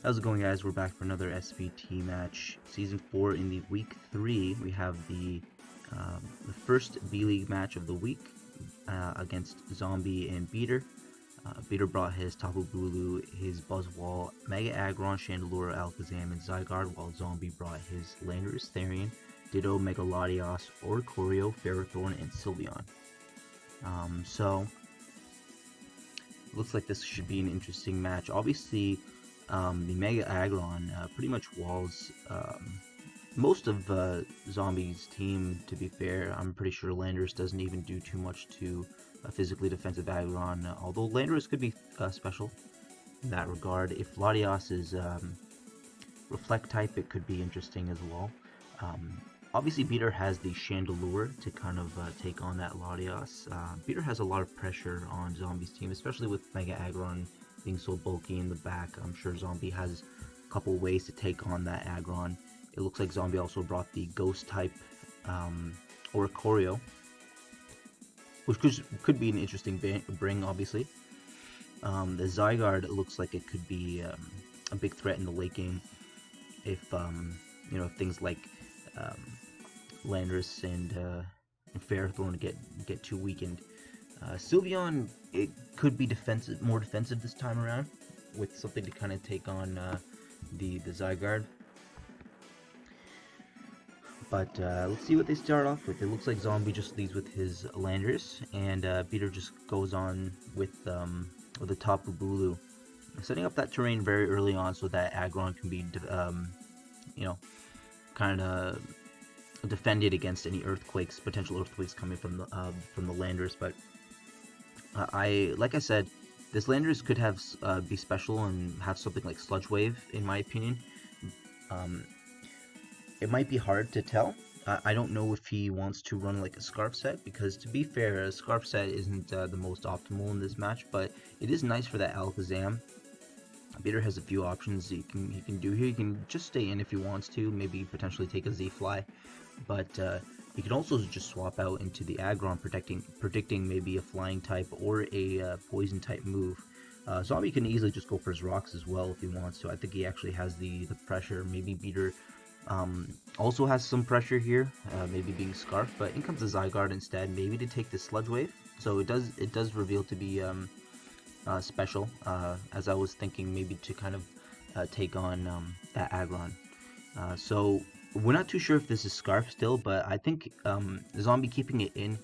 How's it going, guys? We're back for another SBT match, Season 4. In the Week 3, we have the first B-League match of the week against Zombie and Beater. Beater brought his Tapu Bulu, his Buzzwole, Mega Aggron, Chandelure, Alakazam, and Zygarde, while Zombie brought his Landorus, Therian, Ditto, Mega Latios, Oricorio, Ferrothorn, and Sylveon. So, looks like this should be an interesting match. Obviously, the Mega Aggron pretty much walls most of Zombie's team, to be fair. I'm pretty sure Landorus doesn't even do too much to physically defensive Aggron, although Landorus could be special in that regard. If Latios is Reflect type, it could be interesting as well. Obviously, Beater has the Chandelure to kind of take on that Latios. Beater has a lot of pressure on Zombie's team, especially with Mega Aggron being so bulky in the back. I'm sure Zombie has a couple ways to take on that Aggron. It looks like Zombie also brought the Ghost type Oricorio, which could be an interesting bring, obviously. The Zygarde looks like it could be a big threat in the late game if if things like Landorus and Ferrothorn get too weakened. Sylveon, it could be more defensive this time around, with something to kind of take on the Zygarde. But let's see what they start off with. It looks like Zombie just leads with his Landorus, and Beater just goes on with the Tapu Bulu, setting up that terrain very early on so that Aggron can be, kind of defended against any potential earthquakes coming from the Landorus. But like I said, this Landorus could have be special and have something like Sludge Wave, in my opinion. It might be hard to tell. I don't know if he wants to run like a Scarf set, because to be fair, a Scarf set isn't the most optimal in this match, but it is nice for that Alakazam. Beater has a few options he can do here. He can just stay in if he wants to, maybe potentially take a Z-Fly, but he can also just swap out into the Aggron, predicting maybe a flying type or a poison type move. Zombie can easily just go for his rocks as well if he wants to. I think he actually has the pressure. Maybe Beater also has some pressure here, maybe being Scarf, but in comes the Zygarde instead, maybe to take the Sludge Wave. So it does reveal to be special, as I was thinking maybe to kind of take on that Aggron. So we're not too sure if this is Scarf still, but I think Zombie keeping it in,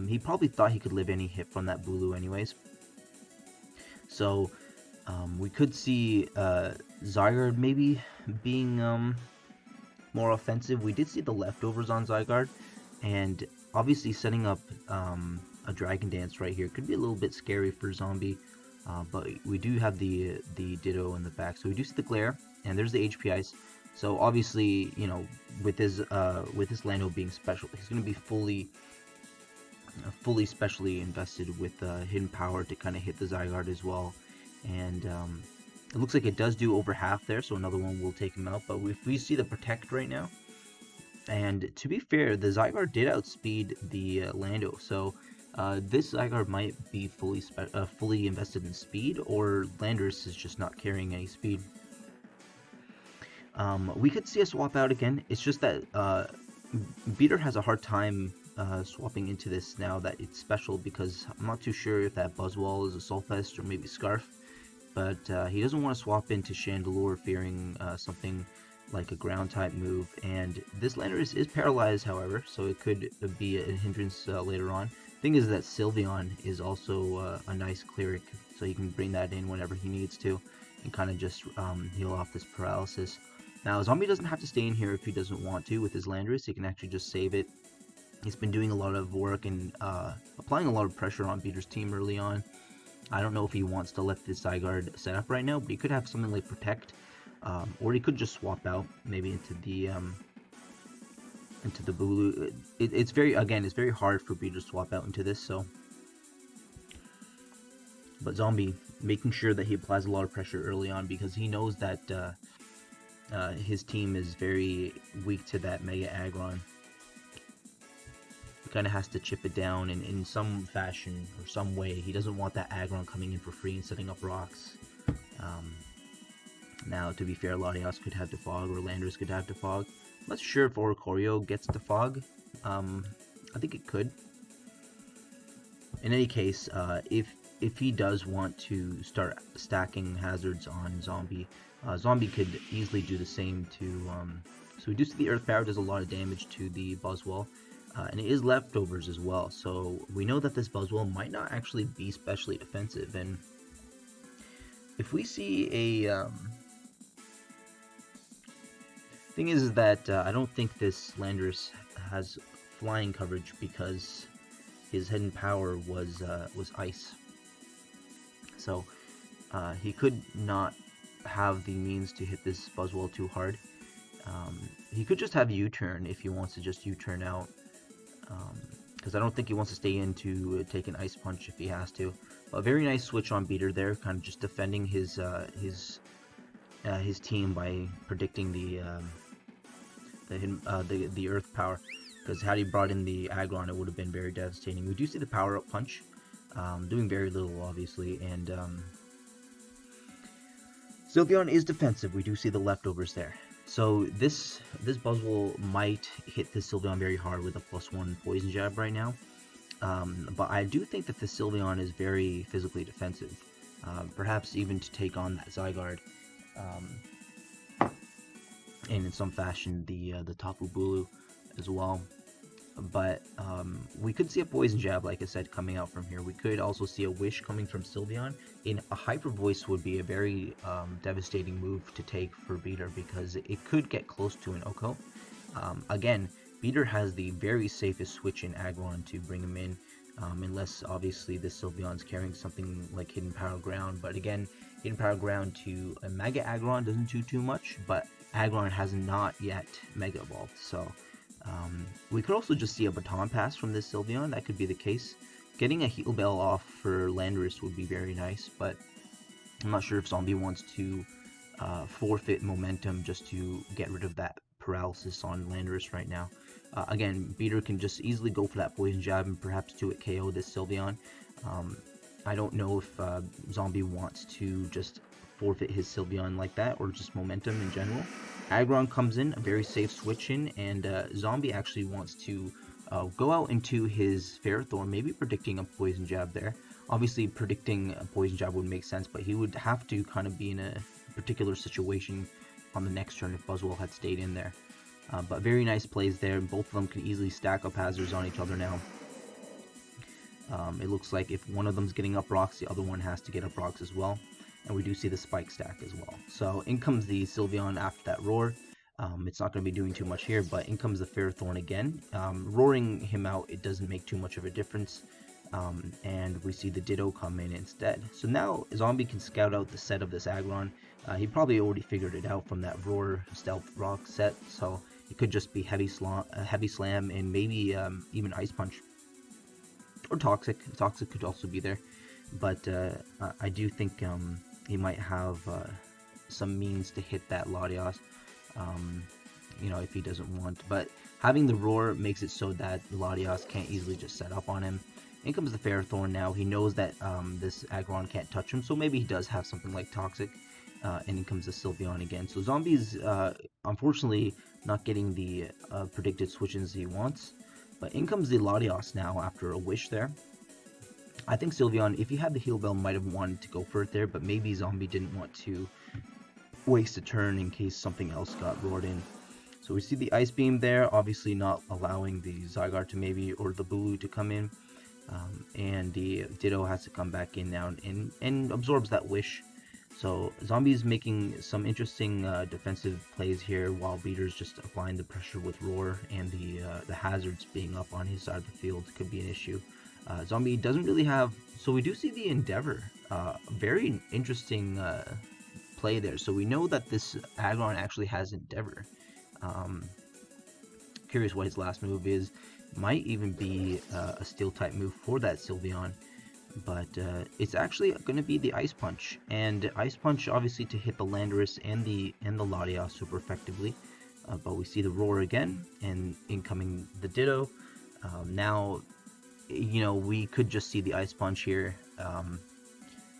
he probably thought he could live any hit from that Bulu anyways. So we could see Zygarde maybe being more offensive. We did see the leftovers on Zygarde, and obviously setting up a Dragon Dance right here could be a little bit scary for Zombie, but we do have the Ditto in the back, so we do see the Glare, and there's the HP Ice. So obviously, with his Lando being special, he's going to be fully specially invested with Hidden Power to kind of hit the Zygarde as well, and it looks like it does do over half there, so another one will take him out. But if we see the Protect right now, and to be fair, the Zygarde did outspeed the Lando, so this Zygarde might be fully invested in speed, or Landorus is just not carrying any speed. We could see a swap out again. It's just that Beater has a hard time swapping into this now that it's special, because I'm not too sure if that Buzzwole is a Solfest or maybe Scarf. But he doesn't want to swap into Chandelure, fearing something like a ground type move. And this Landorus is paralyzed, however, so it could be a hindrance later on. Thing is that Sylveon is also a nice cleric, so he can bring that in whenever he needs to and kind of just heal off this paralysis. Now, Zombie doesn't have to stay in here if he doesn't want to with his Landorus. He can actually just save it. He's been doing a lot of work and applying a lot of pressure on Beater's team early on. I don't know if he wants to let this Zygarde set up right now, but he could have something like Protect, or he could just swap out maybe into the Bulu. It's very hard for Beater to swap out into this. So, but Zombie making sure that he applies a lot of pressure early on, because he knows that his team is very weak to that Mega Aggron. Kind of has to chip it down in some fashion or some way. He doesn't want that Aggron coming in for free and setting up rocks. Now, to be fair, Latias could have Defog or Landorus could have Defog. I'm not sure if Oricorio gets Defog. I think it could. In any case, if he does want to start stacking hazards on Zombie, Zombie could easily do the same to. So we do see the Earth Power does a lot of damage to the Buzzwole, and it is leftovers as well. So we know that this Buzzwole might not actually be specially defensive, and if we see a thing is that I don't think this Landorus has flying coverage because his hidden power was ice. So he could not have the means to hit this Buzzwole too hard. He could just have U-turn if he wants to just U-turn out, because I don't think he wants to stay in to take an Ice Punch if he has to. A very nice switch on Beater there, kind of just defending his team by predicting the Earth Power. Because had he brought in the Aggron, it would have been very devastating. We do see the power-up punch, doing very little, obviously, and Sylveon is defensive. We do see the leftovers there. So this Buzzwole might hit this Sylveon very hard with a +1 Poison Jab right now. But I do think that the Sylveon is very physically defensive. Perhaps even to take on that Zygarde. And in some fashion, the Tapu Bulu as well. But we could see a Poison Jab, like I said, coming out from here. We could also see a Wish coming from Sylveon. In a Hyper Voice would be a very devastating move to take for Beater, because it could get close to an Oko. Again, Beater has the very safest switch in Aggron to bring him in, unless obviously this Sylveon's carrying something like Hidden Power Ground. But again, Hidden Power Ground to a Mega Aggron doesn't do too much, but Aggron has not yet Mega Evolved, so we could also just see a Baton Pass from this Sylveon. That could be the case. Getting a Heal Bell off for Landorus would be very nice, but I'm not sure if Zombie wants to forfeit momentum just to get rid of that paralysis on Landorus right now. Again, Beater can just easily go for that Poison Jab and perhaps 2-hit KO this Sylveon. I don't know if Zombie wants to just forfeit his Sylveon like that, or just momentum in general. Aggron comes in, a very safe switch in, and Zombie actually wants to go out into his Ferrothorn, maybe predicting a Poison Jab there. Obviously, predicting a Poison Jab would make sense, but he would have to kind of be in a particular situation on the next turn if Buzzwole had stayed in there. But very nice plays there. Both of them can easily stack up hazards on each other now. It looks like if one of them's getting up rocks, the other one has to get up rocks as well. And we do see the spike stack as well. So in comes the Sylveon after that roar. It's not going to be doing too much here, but in comes the Ferrothorn again. Roaring him out, it doesn't make too much of a difference. And we see the Ditto come in instead. So now Zombie can scout out the set of this Aggron. He probably already figured it out from that Roar Stealth Rock set, so it could just be Heavy Slam and maybe even Ice Punch. Or Toxic. Toxic could also be there. But I do think he might have some means to hit that Latias, you know, if he doesn't want. But having the Roar makes it so that Latias can't easily just set up on him. In comes the Ferrothorn now. He knows that this Aggron can't touch him, so maybe he does have something like Toxic. And in comes the Sylveon again. So Zombie's unfortunately not getting the predicted switch-ins he wants. But in comes the Latias now after a Wish there. I think Sylveon, if he had the Heal Bell, might have wanted to go for it there, but maybe Zombie didn't want to waste a turn in case something else got roared in. So we see the Ice Beam there, obviously not allowing the Zygarde to maybe, or the Bulu to come in. And the Ditto has to come back in now and absorbs that Wish. So Zombie's making some interesting defensive plays here, while Beater's just applying the pressure with Roar, and the hazards being up on his side of the field could be an issue. Zombie doesn't really have, so we do see the Endeavor. Very interesting play there. So we know that this Aggron actually has Endeavor. Curious what his last move is. Might even be a Steel type move for that Sylveon. But it's actually going to be the Ice Punch. And Ice Punch obviously to hit the Landorus and the Latias super effectively. But we see the Roar again, and incoming the Ditto. Now, you know, we could just see the Ice Punch here.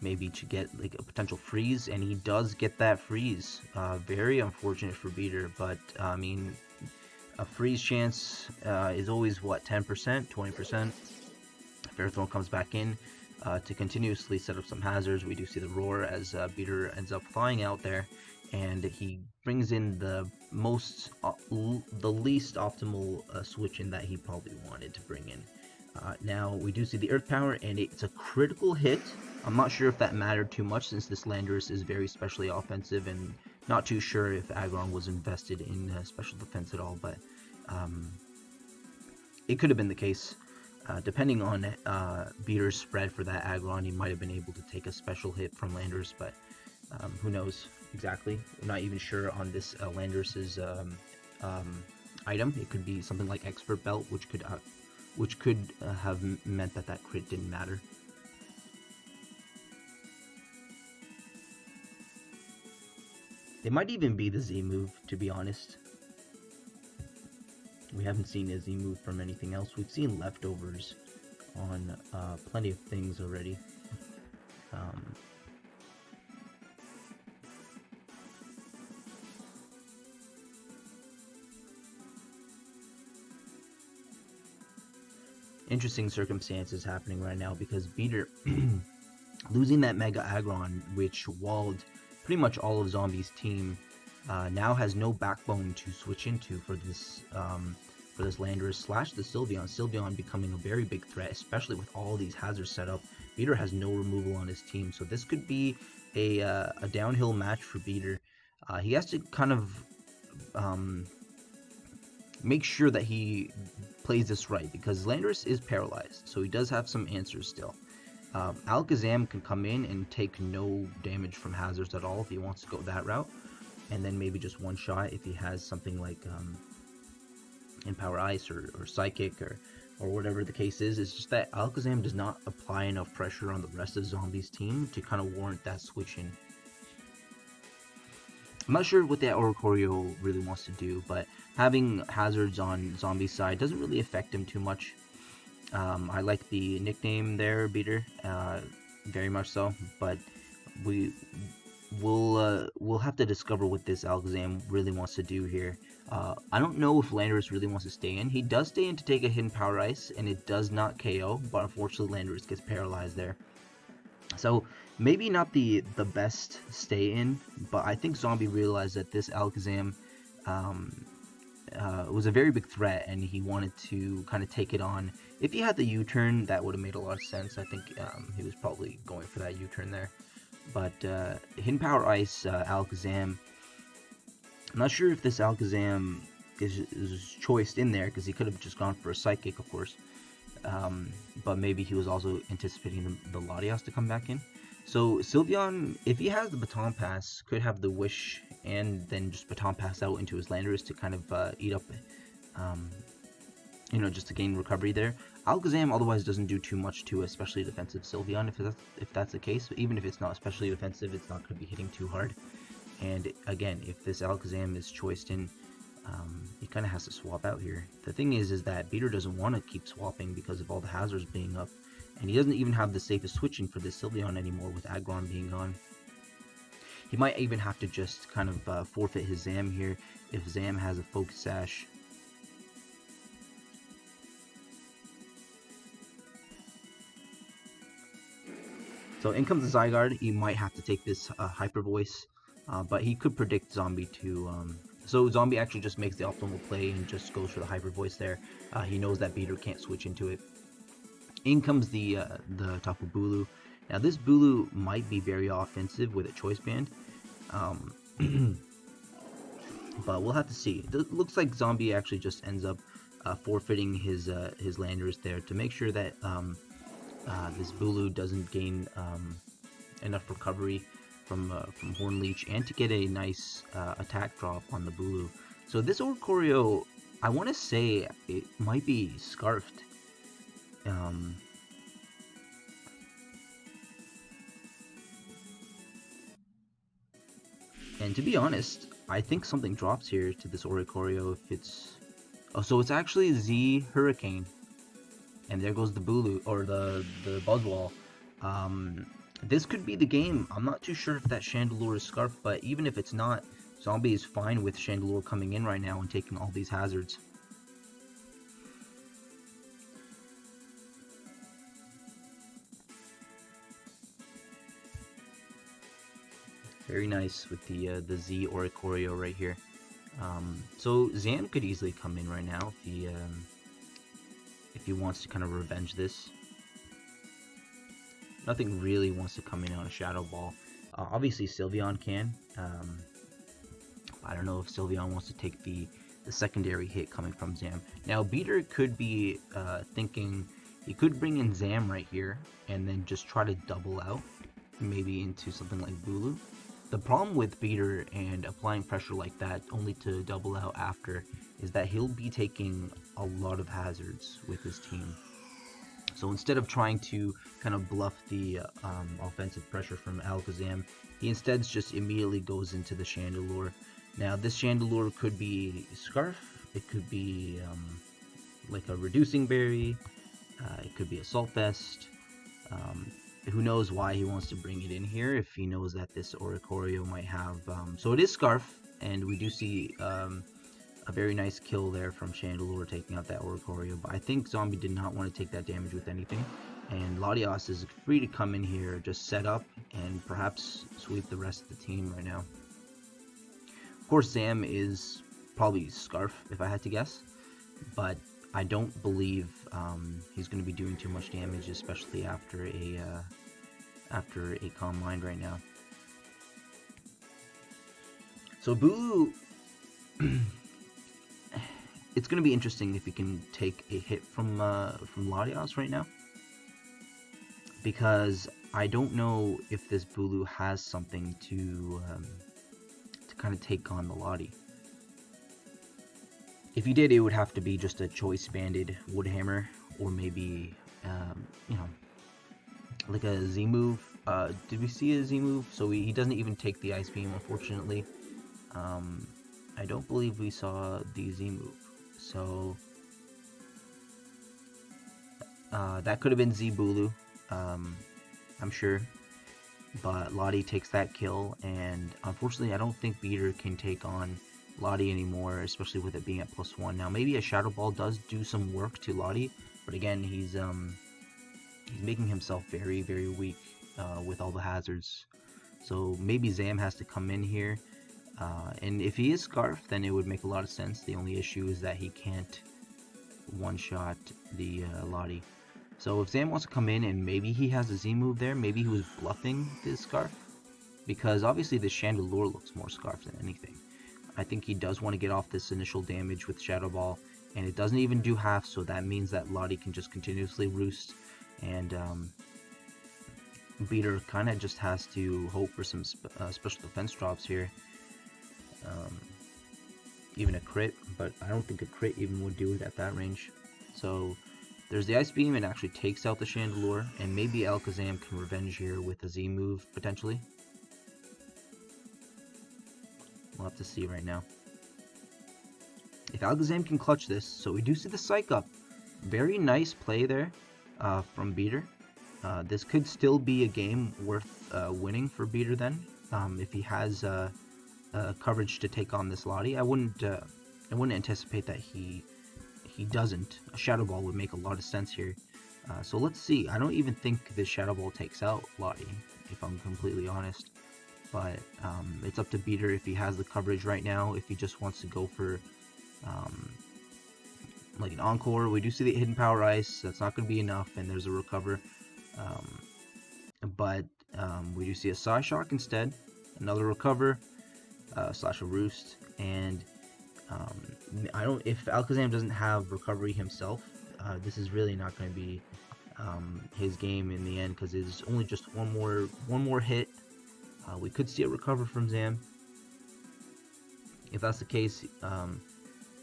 maybe to get like a potential freeze, and he does get that freeze. Very unfortunate for Beater, but I mean, a freeze chance is always what, 10%, 20%. Fair Thrown comes back in to continuously set up some hazards. We do see the roar as Beater ends up flying out there, and he brings in the least optimal switch in that he probably wanted to bring in. Now we do see the Earth Power, and it's a critical hit. I'm not sure if that mattered too much since this Landorus is very specially offensive, and not too sure if Aggron was invested in special defense at all, but it could have been the case. Depending on Beater's spread for that Aggron, he might have been able to take a special hit from Landorus, but who knows exactly. We're not even sure on this Landorus's item. It could be something like Expert Belt, which could have meant that crit didn't matter. It might even be the Z move, to be honest. We haven't seen a Z move from anything else. We've seen leftovers on plenty of things already. Interesting circumstances happening right now because Beater losing that Mega Aggron, which walled pretty much all of Zombie's team, now has no backbone to switch into for this Landorus slash the Sylveon. Sylveon becoming a very big threat, especially with all these hazards set up. Beater has no removal on his team, so this could be a downhill match for Beater. He has to kind of make sure that he plays this right, because Landorus is paralyzed, so he does have some answers still. Alakazam can come in and take no damage from hazards at all if he wants to go that route, and then maybe just one shot if he has something like Empower Ice or Psychic or whatever the case is. It's just that Alakazam does not apply enough pressure on the rest of Zombie's team to kind of warrant that switch in. I'm not sure what that Oricorio really wants to do, but having hazards on Zombie's side doesn't really affect him too much. I like the nickname there, Beater, very much so, but we'll have to discover what this Alakazam really wants to do here. I don't know if Landorus really wants to stay in. He does stay in to take a hidden Power Ice, and it does not KO, but unfortunately Landorus gets paralyzed there. So maybe not the best stay in, but I think Zombie realized that this Alakazam was a very big threat, and he wanted to kind of take it on. If he had the U-turn, that would have made a lot of sense. I think he was probably going for that U-turn there. But Hidden Power Ice Alakazam, I'm not sure if this Alakazam is choiced in there, because he could have just gone for a Psychic, of course. But maybe he was also anticipating the Latias to come back in. So Sylveon, if he has the Baton Pass, could have the Wish and then just Baton Pass out into his Landorus to kind of eat up, just to gain recovery there. Alakazam otherwise doesn't do too much to especially defensive Sylveon if that's the case. But even if it's not especially defensive, it's not going to be hitting too hard. And again, if this Alakazam is choiced in, he kind of has to swap out here. The thing is that Beater doesn't want to keep swapping because of all the hazards being up, and he doesn't even have the safest switching for this Sylveon anymore with Aggron being gone. He might even have to just kind of forfeit his Zam here if Zam has a Focus Sash. So in comes the Zygarde. He might have to take this Hyper Voice, but he could predict Zombie to... So Zombie actually just makes the optimal play and just goes for the Hyper Voice there. He knows that Beater can't switch into it. In comes the Tapu Bulu. Now this Bulu might be very offensive with a Choice Band, but we'll have to see. It looks like Zombie actually just ends up forfeiting his Landorus there to make sure that this Bulu doesn't gain enough recovery from Horn Leech, and to get a nice attack drop on the Bulu. So this Oricorio, I want to say it might be Scarfed. And to be honest, I think something drops here to this Oricorio if it's... Oh, so it's actually Z Hurricane. And there goes the Bulu, or the Buzzwole. This could be the game. I'm not too sure if that Chandelure is Scarf, but even if it's not, Zombie is fine with Chandelure coming in right now and taking all these hazards. Very nice with the Z Oricorio right here. So Zam could easily come in right now if he wants to kind of revenge this. Nothing really wants to come in on a Shadow Ball. Obviously Sylveon can. I don't know if Sylveon wants to take the secondary hit coming from Zam. Now Beater could be thinking he could bring in Zam right here and then just try to double out, maybe into something like Bulu. The problem with Beater and applying pressure like that only to double out after is that he'll be taking a lot of hazards with his team. So instead of trying to kind of bluff the offensive pressure from Alakazam, he instead just immediately goes into the Chandelure. Now this Chandelure could be Scarf, it could be like a Reducing Berry, it could be a Salt Vest. Who knows why he wants to bring it in here if he knows that this Oricorio might have... so it is Scarf, and we do see a very nice kill there from Chandelure taking out that Oricorio, but I think Zombie did not want to take that damage with anything, and Latios is free to come in here, just set up, and perhaps sweep the rest of the team right now. Of course, Zam is probably Scarf, if I had to guess, but I don't believe he's going to be doing too much damage, especially after a Calm Mind right now. So Bulu, it's going to be interesting if he can take a hit from Latios right now, because I don't know if this Bulu has something to kind of take on the Lati. If he did, it would have to be just a choice banded Wood Hammer, or maybe, you know, like a Z move. Did we see a Z move? So he doesn't even take the Ice Beam, unfortunately. I don't believe we saw the Z move. So that could have been Z Bulu, I'm sure. But Lottie takes that kill, and unfortunately I don't think Beater can take on Lottie anymore, especially with it being at +1. Now maybe a Shadow Ball does do some work to Lottie, but again he's making himself very, very weak with all the hazards. So maybe Zam has to come in here, and if he is Scarf, then it would make a lot of sense. The only issue is that he can't one-shot the Lottie. So if Zam wants to come in and maybe he has a Z move there, maybe he was bluffing this Scarf, because obviously the Chandelure looks more Scarf than anything. I think he does want to get off this initial damage with Shadow Ball, and it doesn't even do half, so that means that Lottie can just continuously roost, and Beater kind of just has to hope for some special defense drops here. Even a crit, but I don't think a crit even would do it at that range. So there's the Ice Beam, and actually takes out the Chandelure, and maybe Alakazam can revenge here with a Z move, potentially. We'll have to see right now. If Alakazam can clutch this, so we do see the Psych Up. Very nice play there from Beater. This could still be a game worth winning for Beater then, if he has coverage to take on this Lottie. I wouldn't anticipate that he doesn't. A Shadow Ball would make a lot of sense here. So let's see. I don't even think this Shadow Ball takes out Lottie, if I'm completely honest. But it's up to Beater if he has the coverage right now, if he just wants to go for like an Encore. We do see the Hidden Power Ice. That's not going to be enough, and there's a Recover. But we do see a Psyshock instead, another Recover, slash a Roost, and if Alakazam doesn't have Recovery himself, this is really not going to be his game in the end, because it's only just one more hit. We could see a Recover from Zam. If that's the case,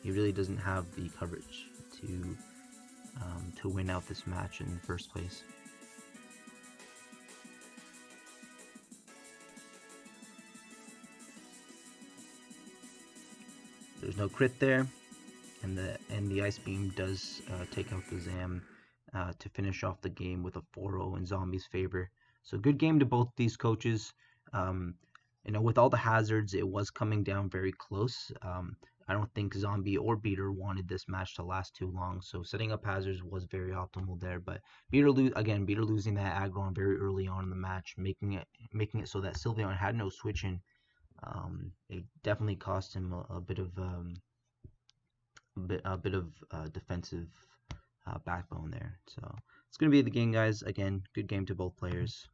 he really doesn't have the coverage to win out this match in the first place. There's no crit there, and the Ice Beam does take out the Zam to finish off the game with a 4-0 in Zombie's favor. So good game to both these coaches. Um, with all the hazards, it was coming down very close. I don't think Zombie or Beater wanted this match to last too long, so setting up hazards was very optimal there. But Beater losing that aggro on very early on in the match, making it so that Sylveon had no switching. It definitely cost him a bit of defensive backbone there. So it's gonna be the game, guys. Again, good game to both players.